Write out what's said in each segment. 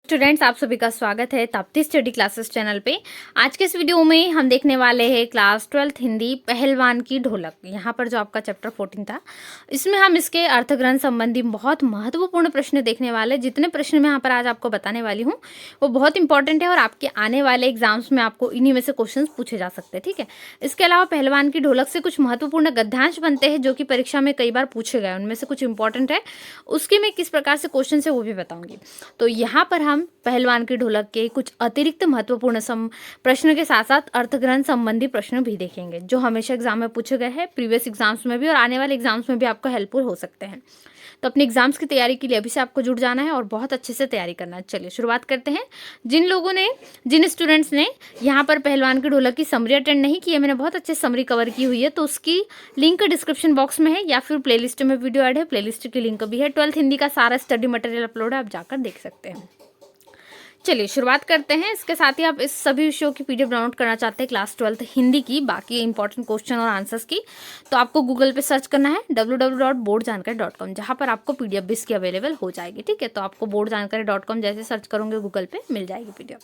Students, आप सभी का स्वागत है ताप्ती स्टडी क्लासेस चैनल पे। आज के इस वीडियो में हम देखने वाले हैं क्लास 12th हिंदी पहलवान की ढोलक। यहाँ पर जो आपका चैप्टर 14 था, इसमें हम इसके अर्थग्रंथ संबंधी बहुत महत्वपूर्ण प्रश्न देखने वाले। जितने प्रश्न मैं यहाँ पर आज आपको बताने वाली हूँ वो बहुत इंपॉर्टेंट है और आपके आने वाले एग्जाम्स में आपको इन्हीं में से क्वेश्चन पूछे जा सकते हैं। ठीक है, इसके अलावा पहलवान की ढोलक से कुछ महत्वपूर्ण गद्यांश बनते हैं जो कि परीक्षा में कई बार पूछे गए। उनमें से कुछ इंपॉर्टेंट है, उसके मैं किस प्रकार से क्वेश्चन है वो भी बताऊंगी। तो यहाँ पर हम पहलवान की ढोलक के कुछ अतिरिक्त महत्वपूर्ण प्रश्न के साथ साथ अर्थग्रंथ संबंधी प्रश्न भी देखेंगे जो हमेशा एग्जाम में पूछे गए हैं, प्रीवियस एग्जाम्स में भी और आने वाले एग्जाम्स में भी आपको हेल्पफुल हो सकते हैं। तो अपने एग्जाम्स की तैयारी के लिए अभी से आपको जुट जाना है और बहुत अच्छे से तैयारी करना है। चलिए शुरुआत करते हैं। जिन स्टूडेंट्स ने यहाँ पर पहलवान की ढोलक की समरी अटेंड नहीं की है, मैंने बहुत अच्छे समरी कवर की हुई है, तो उसकी लिंक डिस्क्रिप्शन बॉक्स में है या फिर प्लेलिस्ट में वीडियो ऐड है, प्लेलिस्ट की लिंक भी है। 12th हिंदी का सारा स्टडी मटेरियल अपलोड है, आप जाकर देख सकते हैं। चलिए शुरुआत करते हैं। इसके साथ ही आप इस सभी विषयों की पीडीएफ डाउनलोड करना चाहते हैं क्लास 12th हिंदी की, बाकी इंपॉर्टेंट क्वेश्चन और आंसर्स की, तो आपको गूगल पे सर्च करना है www.boardjankaree.com, जहां पर आपको पीडीएफ भी इसकी अवेलेबल हो जाएगी। ठीक है, तो आपको boardjankaree.com जैसे सर्च करोगे गूगल पे मिल जाएगी पीडीएफ।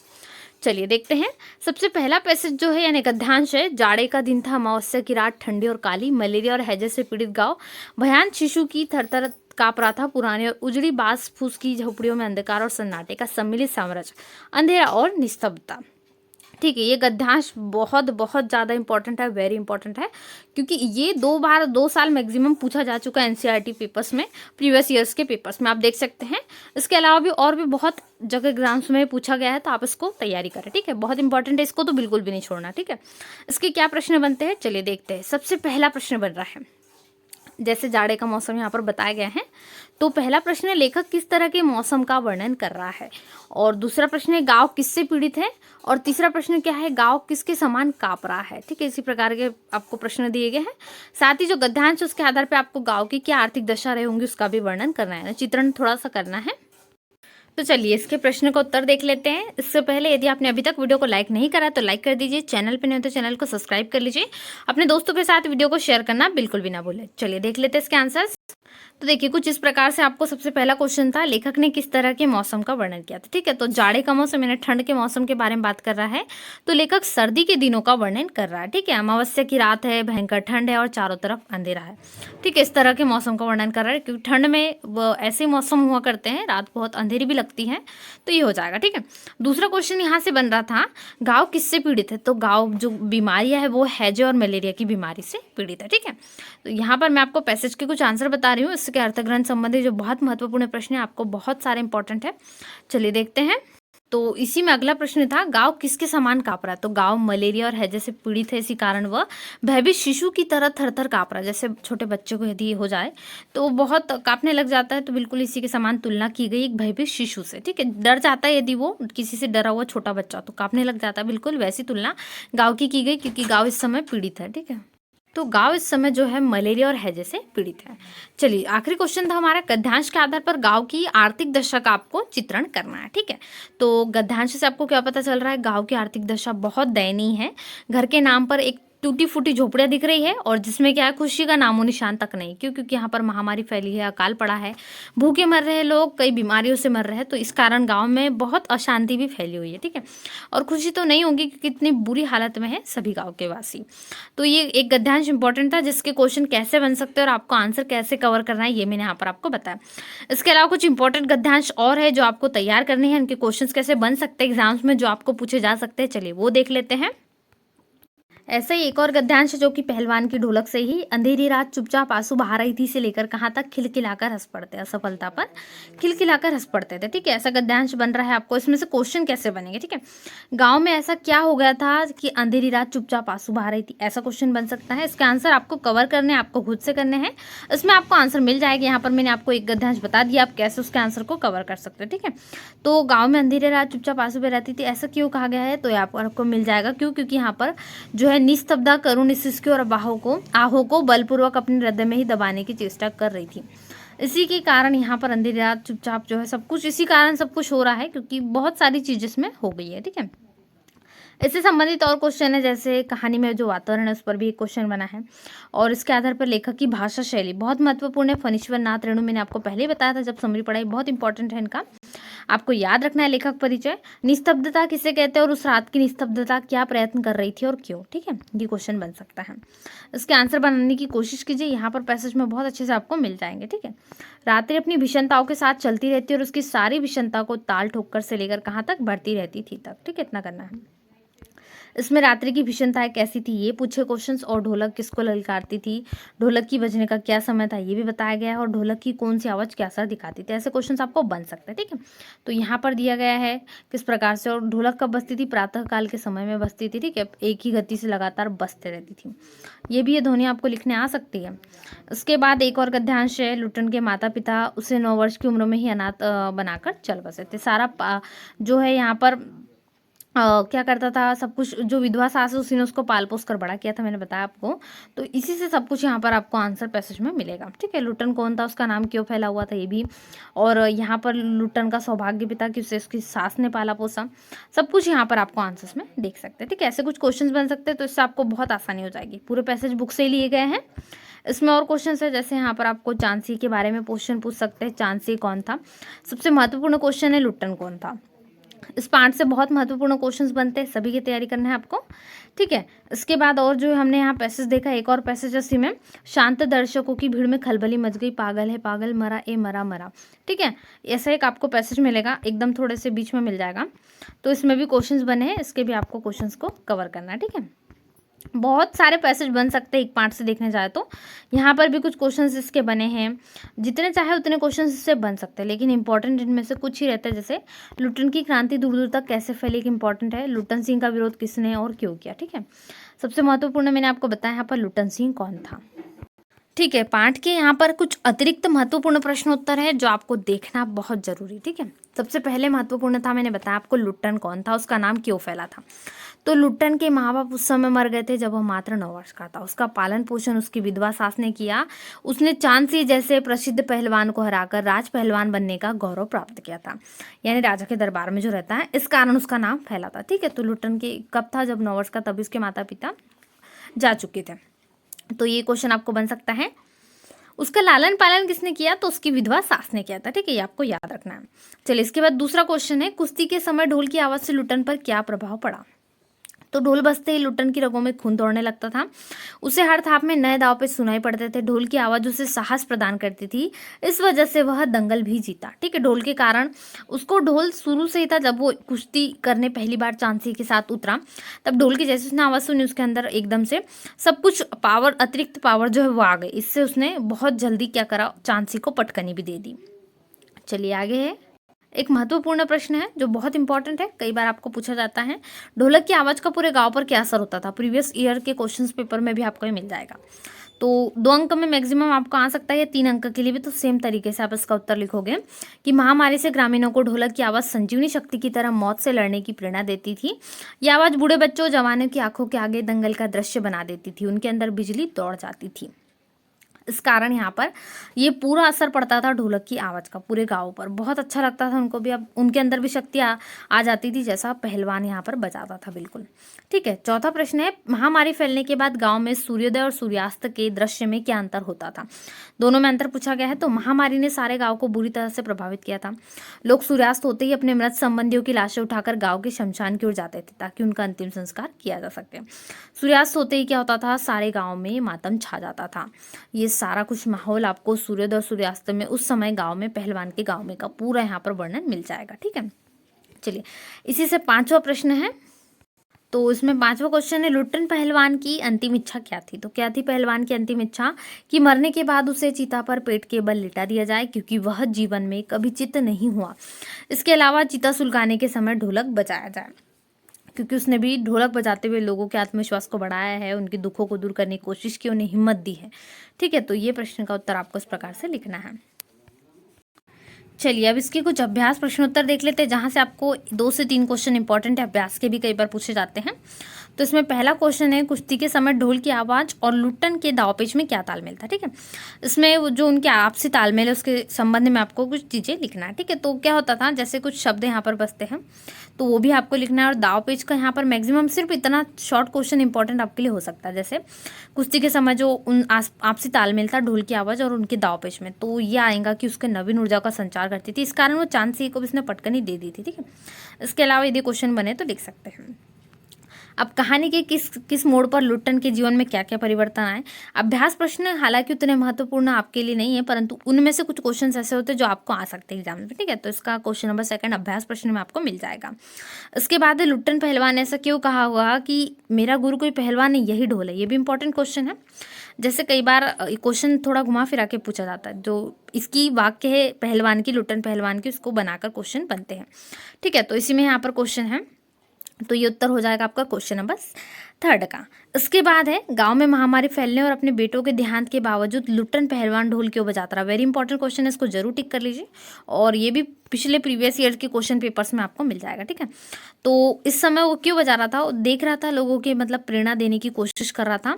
चलिए देखते हैं। सबसे पहला पैसेज जो है यानी गद्यांश है। जाड़े का दिन था, अमावस्या की रात ठंडी और काली, मलेरिया और हैजे से पीड़ित गांव, भयान शिशु की थरथर काँप रहा था, पुरानी और उजड़ी बांस फूस की झोपड़ियों में अंधकार और सन्नाटे का सम्मिलित साम्राज्य, अंधेरा और निस्तब्धता। ठीक है, ये गद्यांश बहुत बहुत ज़्यादा इंपॉर्टेंट है, वेरी इंपॉर्टेंट है, क्योंकि ये 2 साल मैक्सिमम पूछा जा चुका है एनसीईआरटी पेपर्स में, प्रीवियस ईयर्स के पेपर्स में, आप देख सकते हैं। इसके अलावा भी और भी बहुत जगह एग्जाम्स में पूछा गया है, तो आप इसको तैयारी करें। ठीक है, बहुत इंपॉर्टेंट है, इसको तो बिल्कुल भी नहीं छोड़ना। ठीक है, इसके क्या प्रश्न बनते हैं चलिए देखते हैं। सबसे पहला प्रश्न बन रहा है, जैसे जाड़े का मौसम यहाँ पर बताया गया है, तो पहला प्रश्न है लेखक किस तरह के मौसम का वर्णन कर रहा है, और दूसरा प्रश्न है गांव किससे पीड़ित है, और तीसरा प्रश्न क्या है गांव किसके समान कांप रहा है। ठीक है, इसी प्रकार के आपको प्रश्न दिए गए हैं। साथ ही जो गद्यांश उसके आधार पर आपको गाँव की क्या आर्थिक दशा रही होंगी उसका भी वर्णन करना है, चित्रण थोड़ा सा करना है। तो चलिए इसके प्रश्न का उत्तर देख लेते हैं। इससे पहले यदि आपने अभी तक वीडियो को लाइक नहीं करा तो लाइक कर दीजिए, चैनल पे नहीं हो तो चैनल को सब्सक्राइब कर लीजिए, अपने दोस्तों के साथ वीडियो को शेयर करना बिल्कुल भी ना भूलें। चलिए देख लेते हैं इसके आंसर्स। तो देखिए कुछ इस प्रकार से आपको सबसे पहला क्वेश्चन था, लेखक ने किस तरह के मौसम का वर्णन किया था। ठीक है, तो जाड़े का मौसम यानी ठंड के मौसम के बारे में बात कर रहा है, तो लेखक सर्दी के दिनों का वर्णन कर रहा है। ठीक है, अमावस्या की रात है, भयंकर ठंड है और चारों तरफ अंधेरा है। ठीक है, इस तरह के मौसम का वर्णन कर रहा है, क्योंकि ठंड में वो ऐसे मौसम हुआ करते हैं, रात बहुत अंधेरी भी लगती है, तो ये हो जाएगा। ठीक है, दूसरा क्वेश्चन यहाँ से बन रहा था, गाँव किससे पीड़ित है, तो गाँव जो बीमारियाँ है वो हैजे और मलेरिया की बीमारी से पीड़ित है। ठीक है, तो यहाँ पर मैं आपको पैसेज के कुछ आंसर बता रही हूँ, इसके अर्थग्रंथ संबंधी जो बहुत महत्वपूर्ण प्रश्न है, आपको बहुत सारे इंपॉर्टेंट है। चलिए देखते हैं। तो इसी में अगला प्रश्न था, गांव किसके समान काँप रहा है, तो गांव मलेरिया और हैजे से पीड़ित है, इसी कारण वह भयभीत शिशु की तरह थरथर काँप रहा है। जैसे छोटे बच्चे को यदि हो जाए तो बहुत काँपने लग जाता है, तो बिल्कुल इसी के समान तुलना की गई एक भयभीत शिशु से। ठीक है, डर जाता है, यदि वो किसी से डरा हुआ छोटा बच्चा तो काँपने लग जाता है, बिल्कुल वैसी तुलना गाँव की गई, क्योंकि गाँव इस समय पीड़ित है। ठीक है, तो गांव इस समय जो है मलेरिया और हैजे से पीड़ित है। चलिए आखिरी क्वेश्चन था हमारा, गद्यांश के आधार पर गांव की आर्थिक दशा का आपको चित्रण करना है। ठीक है, तो गद्यांश से आपको क्या पता चल रहा है, गांव की आर्थिक दशा बहुत दयनीय है। घर के नाम पर एक टूटी फूटी झोपड़ियाँ दिख रही है, और जिसमें क्या है खुशी का नामो निशान तक नहीं, क्योंकि यहाँ पर महामारी फैली है, अकाल पड़ा है, भूखे मर रहे हैं लोग, कई बीमारियों से मर रहे हैं, तो इस कारण गांव में बहुत अशांति भी फैली हुई है। ठीक है, और खुशी तो नहीं होगी क्योंकि इतनी बुरी हालत में है सभी गाँव के वासी। तो ये एक गद्यांश इंपॉर्टेंट था, जिसके क्वेश्चन कैसे बन सकते हैं और आपको आंसर कैसे कवर करना है ये मैंने यहाँ पर आपको बताया। इसके अलावा कुछ इंपॉर्टेंट गद्यांश और है जो आपको तैयार करने हैं, उनके क्वेश्चंस कैसे बन सकते हैं एग्जाम्स में, जो आपको पूछे जा सकते हैं, चलिए वो देख लेते हैं। ऐसा ही एक और गद्यांश जो कि पहलवान की ढोलक से ही, अंधेरी रात चुपचाप आंसू बहा रही थी से लेकर कहाँ तक, खिलखिलाकर हंस पड़ते, असफलता पर खिलखिलाकर हंस पड़ते थे। ठीक है, ऐसा गद्यांश बन रहा है आपको, इसमें से क्वेश्चन कैसे बनेंगे। ठीक है, गांव में ऐसा क्या हो गया था कि अंधेरी रात चुपचाप आंसू बहा रही थी, ऐसा क्वेश्चन बन सकता है। इसके आंसर आपको कवर करने, आपको खुद से करने हैं, इसमें आपको आंसर मिल जाएगा। यहाँ पर मैंने आपको एक गद्यांश बता दिया, आप कैसे उसके आंसर को कवर कर सकते हैं। ठीक है, तो गाँव में अंधेरी रात चुपचाप आंसू बह रहती थी, ऐसा क्यों कहा गया है, तो यहाँ पर आपको मिल जाएगा, क्योंकि यहाँ पर जो है निस्तब्धा करुण सिसकी और आहों को बलपूर्वक अपने हृदय में ही दबाने की चेष्टा कर रही थी। इसी के कारण यहाँ पर अंधेरी रात चुपचाप जो है सब कुछ इसी कारण सब कुछ हो रहा है, क्योंकि बहुत सारी चीज़ इसमें हो गई है। ठीक है, इससे संबंधित और क्वेश्चन है, जैसे कहानी में जो वातावरण है उस पर भी एक क्वेश्चन बना है, और इसके आधार पर लेखक की भाषा शैली बहुत महत्वपूर्ण है। फणीश्वर नाथ रेणु मैंने आपको पहले ही बताया था जब समरी पढ़ाई, बहुत इंपॉर्टेंट है इनका। आपको याद रखना है लेखक परिचय, निस्तब्धता किसे कहते हैं और उस रात की निस्तब्धता क्या प्रयत्न कर रही थी और क्यों। ठीक है, ये क्वेश्चन बन सकता है। इसके आंसर बनाने की कोशिश कीजिए, यहाँ पर पैसेज में बहुत अच्छे से आपको मिल जाएंगे। ठीक है, रात्रि अपनी भीषणताओं के साथ चलती रहती है और उसकी सारी भीषणता को ताल ठोकर से लेकर कहाँ तक बढ़ती रहती थी तक। ठीक है, इतना करना है। इसमें रात्रि की भीषणताएं कैसी थी ये पूछे क्वेश्चंस, और ढोलक किसको ललकारती थी, ढोलक की बजने का क्या समय था ये भी बताया गया है, और ढोलक की कौन सी आवाज़ क्या असर दिखाती थी। ऐसे क्वेश्चंस आपको बन सकते हैं। ठीक है, तो यहाँ पर दिया गया है किस प्रकार से, और ढोलक कब बजती थी, प्रातः काल के समय में बजती थी। ठीक है, एक ही गति से लगातार बजते रहती थी। ये भी ये ध्वनि आपको लिखने आ सकती है। उसके बाद एक और गद्यांश है, लुट्टन के माता पिता उसे 9 वर्ष की उम्र में ही अनाथ बनाकर चल बसे थे। सारा जो है यहाँ पर क्या करता था, सब कुछ जो विधवा सास है उसी ने उसको पाल पोस कर बड़ा किया था, मैंने बताया आपको। तो इसी से सब कुछ यहाँ पर आपको आंसर पैसेज में मिलेगा। ठीक है, लुट्टन कौन था, उसका नाम क्यों फैला हुआ था ये भी, और यहाँ पर लुट्टन का सौभाग्य पिता कि उसे उसकी सास ने पाला पोसा, सब कुछ यहाँ पर आपको आंसर्स में देख सकते हैं। ठीक है, ऐसे कुछ क्वेश्चन बन सकते हैं, तो इससे आपको बहुत आसानी हो जाएगी। पूरे पैसेज बुक से ही लिए गए हैं। इसमें और क्वेश्चन है, जैसे यहाँ पर आपको झांसी के बारे में क्वेश्चन पूछ सकते हैं। झांसी कौन था, सबसे महत्वपूर्ण क्वेश्चन है लुट्टन कौन था। इस पार्ट से बहुत महत्वपूर्ण क्वेश्चंस बनते हैं, सभी की तैयारी करना है आपको। ठीक है, इसके बाद और जो हमने यहाँ पैसेज देखा, एक और पैसेज इसी में, शांत दर्शकों की भीड़ में खलबली मच गई, पागल है पागल, मरा ए मरा मरा। ठीक है, ऐसा एक आपको पैसेज मिलेगा, एकदम थोड़े से बीच में मिल जाएगा। तो इसमें भी क्वेश्चंस बने हैं, इसके भी आपको क्वेश्चंस को कवर करना है। ठीक है, बहुत सारे पैसेज बन सकते हैं एक पार्ट से देखने जाए तो। यहाँ पर भी कुछ क्वेश्चंस इसके बने हैं, जितने चाहे उतने क्वेश्चंस इससे बन सकते हैं, लेकिन इंपॉर्टेंट इनमें से कुछ ही रहते हैं। जैसे लुट्टन की क्रांति दूर दूर तक कैसे फैली, एक इंपॉर्टेंट है। लुट्टन सिंह का विरोध किसने और क्यों किया। ठीक है, सबसे महत्वपूर्ण मैंने आपको बताया यहाँ पर लुट्टन सिंह कौन था। ठीक है, पाठ के यहाँ पर कुछ अतिरिक्त महत्वपूर्ण प्रश्न उत्तर है जो आपको देखना बहुत जरूरी। ठीक है, सबसे पहले महत्वपूर्ण था, मैंने बताया आपको लुट्टन कौन था, उसका नाम क्यों फैला था। तो लुट्टन के माँ बाप उस समय मर गए थे जब वह मात्र 9 वर्ष का था। उसका पालन पोषण उसकी विधवा सास ने किया। उसने झांसी जैसे प्रसिद्ध पहलवान को हराकर राज पहलवान बनने का गौरव प्राप्त किया था, यानी राजा के दरबार में जो रहता है, इस कारण उसका नाम फैला था। ठीक है, तो लुट्टन के कब था, जब 9 वर्ष का, तभी उसके माता पिता जा चुके थे। तो ये क्वेश्चन आपको बन सकता है। उसका लालन पालन किसने किया, तो उसकी विधवा सास ने किया था। ठीक है, ये आपको याद रखना है। चलिए, इसके बाद दूसरा क्वेश्चन है, कुश्ती के समय ढोल की आवाज से लुट्टन पर क्या प्रभाव पड़ा। तो ढोल बजते ही लुट्टन की रगों में खून दौड़ने लगता था। उसे हर थाप में नए दाव पे सुनाई पड़ते थे। ढोल की आवाज उसे साहस प्रदान करती थी, इस वजह से वह दंगल भी जीता। ठीक है, ढोल के कारण उसको, ढोल शुरू से ही था, जब वो कुश्ती करने पहली बार झांसी के साथ उतरा, तब ढोल की जैसे उसने आवाज सुनी, उसके अंदर एकदम से सब कुछ पावर, अतिरिक्त पावर जो है वो आ गई। इससे उसने बहुत जल्दी क्या करा, झांसी को पटकनी भी दे दी। चलिए आगे है, एक महत्वपूर्ण प्रश्न है जो बहुत इंपॉर्टेंट है, कई बार आपको पूछा जाता है। ढोलक की आवाज़ का पूरे गांव पर क्या असर होता था, प्रीवियस ईयर के क्वेश्चंस पेपर में भी आपको ये मिल जाएगा। तो 2 अंक में मैक्सिमम आपको आ सकता है, या 3 अंक के लिए भी। तो सेम तरीके से आप इसका उत्तर लिखोगे कि महामारी से ग्रामीणों को ढोलक की आवाज़ संजीवनी शक्ति की तरह मौत से लड़ने की प्रेरणा देती थी। यह आवाज़ बूढ़े बच्चों, जवानों की आंखों के आगे दंगल का दृश्य बना देती थी, उनके अंदर बिजली दौड़ जाती थी। इस कारण यहाँ पर ये पूरा असर पड़ता था ढोलक की आवाज़ का पूरे गांव पर। बहुत अच्छा लगता था उनको भी, अब उनके अंदर भी शक्ति आ जाती थी, जैसा पहलवान यहाँ पर बजाता था। बिल्कुल ठीक है। चौथा प्रश्न है, महामारी फैलने के बाद गांव में सूर्योदय और सूर्यास्त के दृश्य में क्या अंतर होता था। दोनों में अंतर पूछा गया है। तो महामारी ने सारे गाँव को बुरी तरह से प्रभावित किया था। लोग सूर्यास्त होते ही अपने मृत संबंधियों की लाशें उठाकर गाँव के शमशान की ओर जाते थे ताकि उनका अंतिम संस्कार किया जा सके। सूर्यास्त होते ही क्या होता था, सारे गाँव में मातम छा जाता था। ये सारा कुछ माहौल आपको सूर्योदय और सूर्यास्त में उस समय गांव में, पहलवान के गांव में का पूरा यहाँ पर वर्णन मिल जाएगा। ठीक है, चलिए इसी से 5वां प्रश्न है। तो इसमें 5वां क्वेश्चन है, लुट्टन पहलवान की अंतिम इच्छा क्या थी। तो क्या थी पहलवान की अंतिम इच्छा, कि मरने के बाद उसे चिता पर पेट के बल लिटा दिया जाए, क्योंकि वह जीवन में कभी चित्त नहीं हुआ। इसके अलावा चिता सुलगाने के समय ढोलक बजाया जाए, क्योंकि उसने भी ढोलक बजाते हुए लोगों के आत्मविश्वास को बढ़ाया है, उनके दुखों को दूर करने की कोशिश की, उन्हें हिम्मत दी है। ठीक है, तो ये प्रश्न का उत्तर आपको इस प्रकार से लिखना है। चलिए अब इसके कुछ अभ्यास प्रश्नोत्तर देख लेते हैं, जहां से आपको 2 से 3 क्वेश्चन इंपॉर्टेंट है, अभ्यास के भी कई बार पूछे जाते हैं। तो इसमें पहला क्वेश्चन है, कुश्ती के समय ढोल की आवाज़ और लुट्टन के दांवपेच में क्या तालमेल था। ठीक है, इसमें वो जो उनके आपसी तालमेल है उसके संबंध में आपको कुछ चीज़ें लिखना है। ठीक है, तो क्या होता था, जैसे कुछ शब्द यहाँ पर बसते हैं तो वो भी आपको लिखना है। और दांवपेच का यहाँ पर मैक्सिमम सिर्फ इतना शॉर्ट क्वेश्चन इंपॉर्टेंट आपके लिए हो सकता है, जैसे कुश्ती के समय जो उन आपसी तालमेल था ढोल की आवाज़ और उनके दांवपेच में, तो ये आएगा कि उसके नवीन ऊर्जा का संचार करती थी, इस कारण वो चांद सी को भी इसने पटकनी दे दी थी। ठीक है, इसके अलावा यदि क्वेश्चन बने तो लिख सकते हैं। अब कहानी के किस मोड़ पर लुट्टन के जीवन में क्या क्या परिवर्तन आए। अभ्यास प्रश्न हालांकि उतने महत्वपूर्ण आपके लिए नहीं है, परंतु उनमें से कुछ क्वेश्चन ऐसे होते हैं जो आपको आ सकते हैं एग्जाम में। ठीक है, तो इसका क्वेश्चन नंबर 2 अभ्यास प्रश्न में आपको मिल जाएगा। इसके बाद है लुट्टन पहलवान ऐसा क्यों कहा हुआ कि मेरा गुरु कोई पहलवान नहीं, यही ढोल है। ये भी इंपॉर्टेंट क्वेश्चन है। जैसे कई बार क्वेश्चन थोड़ा घुमा फिरा के पूछा जाता है, जो इसकी वाक्य है पहलवान की, लुट्टन पहलवान की, उसको बनाकर क्वेश्चन बनते हैं। ठीक है, तो इसी में यहाँ पर क्वेश्चन है, तो ये उत्तर हो जाएगा आपका क्वेश्चन नंबर 3 का। इसके बाद है गांव में महामारी फैलने और अपने बेटों के देहांत के बावजूद लुट्टन पहलवान ढोल क्यों बजाता रहा। वेरी इंपॉर्टेंट क्वेश्चन है, इसको जरूर टिक कर लीजिए। और ये भी पिछले प्रीवियस ईयर के क्वेश्चन पेपर्स में आपको मिल जाएगा। ठीक है, तो इस समय वो क्यों बजा रहा था, वो देख रहा था लोगों के मतलब प्रेरणा देने की कोशिश कर रहा था,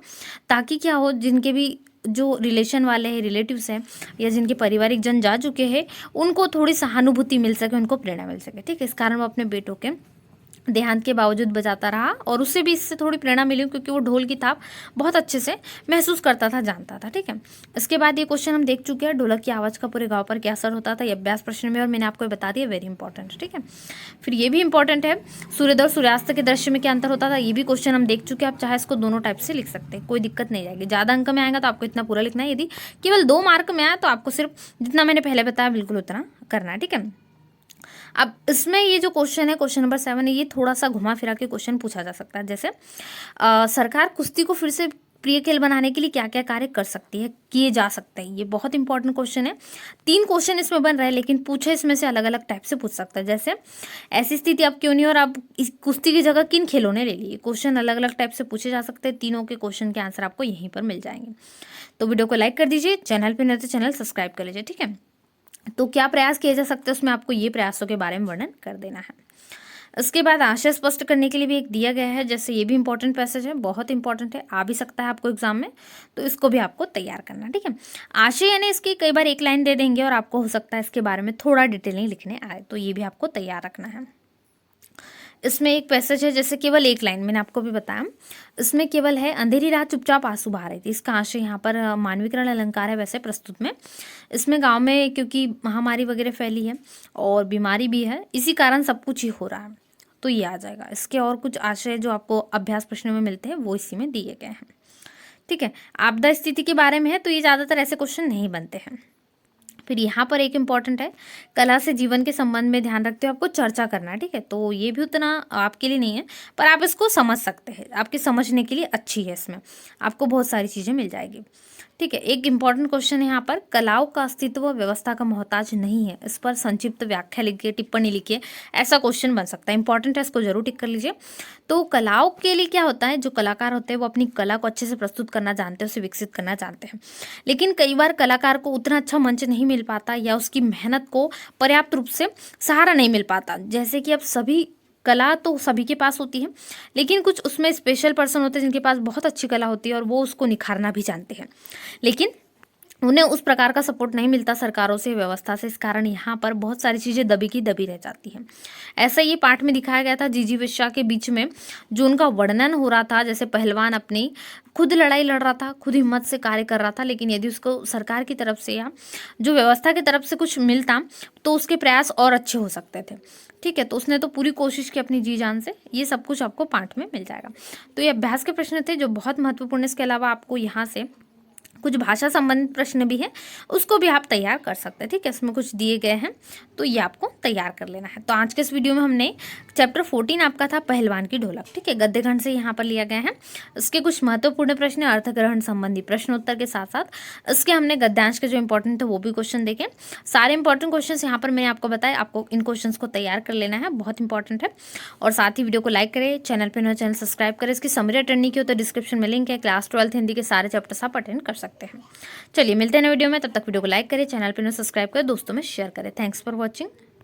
ताकि क्या हो, जिनके भी जो रिलेशन वाले हैं, रिलेटिव्स हैं, या जिनके पारिवारिक जन जा चुके हैं, उनको थोड़ी सहानुभूति मिल सके, उनको प्रेरणा मिल सके। ठीक है, इस कारण वो अपने बेटों के देहांत के बावजूद बजाता रहा, और उससे भी इससे थोड़ी प्रेरणा मिली, क्योंकि वो ढोल की थाप बहुत अच्छे से महसूस करता था, जानता था। ठीक है, इसके बाद ये क्वेश्चन हम देख चुके हैं, ढोलक की आवाज़ का पूरे गांव पर क्या असर होता था, ये अभ्यास प्रश्न में, और मैंने आपको बता दिया, वेरी इंपॉर्टेंट। ठीक है, फिर ये भी इंपॉर्टेंट है, सूर्योदय और सूर्यास्त के दृश्य में क्या अंतर होता था, ये भी क्वेश्चन हम देख चुके हैं। आप चाहे इसको दोनों टाइप से लिख सकते हैं, कोई दिक्कत नहीं जाएगी। ज़्यादा अंक में आएगा तो आपको इतना पूरा लिखना है, यदि केवल 2 मार्क में आया तो आपको सिर्फ जितना मैंने पहले बताया बिल्कुल उतना करना है। ठीक है, अब इसमें ये जो क्वेश्चन है, क्वेश्चन नंबर 7 है, ये थोड़ा सा घुमा फिरा के क्वेश्चन पूछा जा सकता है। जैसे सरकार कुश्ती को फिर से प्रिय खेल बनाने के लिए क्या क्या कार्य कर सकती है, किए जा सकते हैं, ये बहुत इंपॉर्टेंट क्वेश्चन है। 3 क्वेश्चन इसमें बन रहे हैं, लेकिन पूछे इसमें से अलग अलग टाइप से पूछ सकता है। जैसे ऐसी स्थिति अब क्यों नहीं और अब इस कुश्ती की जगह किन खेलों ने ले ली, क्वेश्चन अलग अलग टाइप से पूछे जा सकते हैं। तीनों के क्वेश्चन के आंसर आपको यहीं पर मिल जाएंगे। तो वीडियो को लाइक कर दीजिए, चैनल पर नए तो चैनल सब्सक्राइब कर लीजिए। ठीक है, तो क्या प्रयास किए जा सकते हैं, उसमें आपको ये प्रयासों के बारे में वर्णन कर देना है। इसके बाद आशय स्पष्ट करने के लिए भी एक दिया गया है, जैसे ये भी इंपॉर्टेंट पैसेज है, बहुत इंपॉर्टेंट है, आ भी सकता है आपको एग्जाम में, तो इसको भी आपको तैयार करना है। ठीक है, आशय यानी इसकी कई बार एक लाइन दे देंगे और आपको हो सकता है इसके बारे में थोड़ा डिटेलिंग लिखने आए, तो ये भी आपको तैयार रखना है। इसमें एक पैसेज है, जैसे केवल एक लाइन, मैंने आपको भी बताया, इसमें केवल है अंधेरी रात चुपचाप आंसू बहा रही थी। इसका आशय यहाँ पर मानवीकरण अलंकार है वैसे प्रस्तुत में। इसमें गांव में क्योंकि महामारी वगैरह फैली है और बीमारी भी है, इसी कारण सब कुछ ही हो रहा है, तो ये आ जाएगा। इसके और कुछ आशय जो आपको अभ्यास प्रश्न में मिलते हैं वो इसी में दिए गए हैं। ठीक है, आपदा स्थिति के बारे में है, तो ये ज़्यादातर ऐसे क्वेश्चन नहीं बनते हैं। फिर यहाँ पर एक इम्पॉर्टेंट है, कला से जीवन के संबंध में ध्यान रखते हुए आपको चर्चा करना है। ठीक है, तो ये भी उतना आपके लिए नहीं है, पर आप इसको समझ सकते हैं, आपके समझने के लिए अच्छी है, इसमें आपको बहुत सारी चीज़ें मिल जाएगी। ठीक है, एक इंपॉर्टेंट क्वेश्चन है यहाँ पर, कलाओं का अस्तित्व व्यवस्था का मोहताज नहीं है, इस पर संक्षिप्त व्याख्या लिखिए, टिप्पणी लिखिए, ऐसा क्वेश्चन बन सकता है। इंपॉर्टेंट है, इसको जरूर टिक कर लीजिए। तो कलाओं के लिए क्या होता है, जो कलाकार होते हैं वो अपनी कला को अच्छे से प्रस्तुत करना जानते हैं, उसे विकसित करना जानते हैं, लेकिन कई बार कलाकार को उतना अच्छा मंच नहीं मिल पाता, या उसकी मेहनत को पर्याप्त रूप से सहारा नहीं मिल पाता। जैसे कि अब सभी कला तो सभी के पास होती है, लेकिन कुछ उसमें स्पेशल पर्सन होते हैं जिनके पास बहुत अच्छी कला होती है और वो उसको निखारना भी जानते हैं, लेकिन उन्हें उस प्रकार का सपोर्ट नहीं मिलता सरकारों से, व्यवस्था से। इस कारण यहाँ पर बहुत सारी चीज़ें दबी की दबी रह जाती हैं। ऐसा ये पाठ में दिखाया गया था, जीजी वेश्या के बीच में जो उनका वर्णन हो रहा था, जैसे पहलवान अपनी खुद लड़ाई लड़ रहा था, खुद हिम्मत से कार्य कर रहा था, लेकिन यदि उसको सरकार की तरफ से या जो व्यवस्था की तरफ से कुछ मिलता तो उसके प्रयास और अच्छे हो सकते थे। ठीक है, तो उसने तो पूरी कोशिश की अपनी जी जान से। ये सब कुछ आपको पाठ में मिल जाएगा। तो ये अभ्यास के प्रश्न थे जो बहुत महत्वपूर्ण। इसके अलावा आपको यहाँ से कुछ भाषा संबंधित प्रश्न भी है, उसको भी आप तैयार कर सकते हैं। ठीक है, इसमें कुछ दिए गए हैं, तो ये आपको तैयार कर लेना है। तो आज के इस वीडियो में हमने चैप्टर 14 आपका था पहलवान की ढोलक। ठीक है, गद्य खंड से यहाँ पर लिया गया है। इसके कुछ महत्वपूर्ण प्रश्न, अर्थग्रहण संबंधी प्रश्न उत्तर के साथ साथ इसके हमने गद्यांश के जो इंपॉर्टेंट थे वो भी क्वेश्चन देखे। सारे इंपॉर्टेंट क्वेश्चन यहाँ पर मैंने आपको बताया, आपको इन क्वेश्चन को तैयार कर लेना है, बहुत इंपॉर्टेंट है। और साथ ही वीडियो को लाइक करें, चैनल पर नए चैनल सब्सक्राइब करें। इसकी समरी अटेंड की हो तो डिस्क्रिप्शन में लिंक है, क्लास 12th हिंदी के सारे चैप्टर्स आप अटेंड कर सकते हैं। चलिए मिलते हैं नए वीडियो में, तब तक वीडियो को लाइक करें, चैनल पर सब्सक्राइब करें, दोस्तों में शेयर करें। Thanks for watching.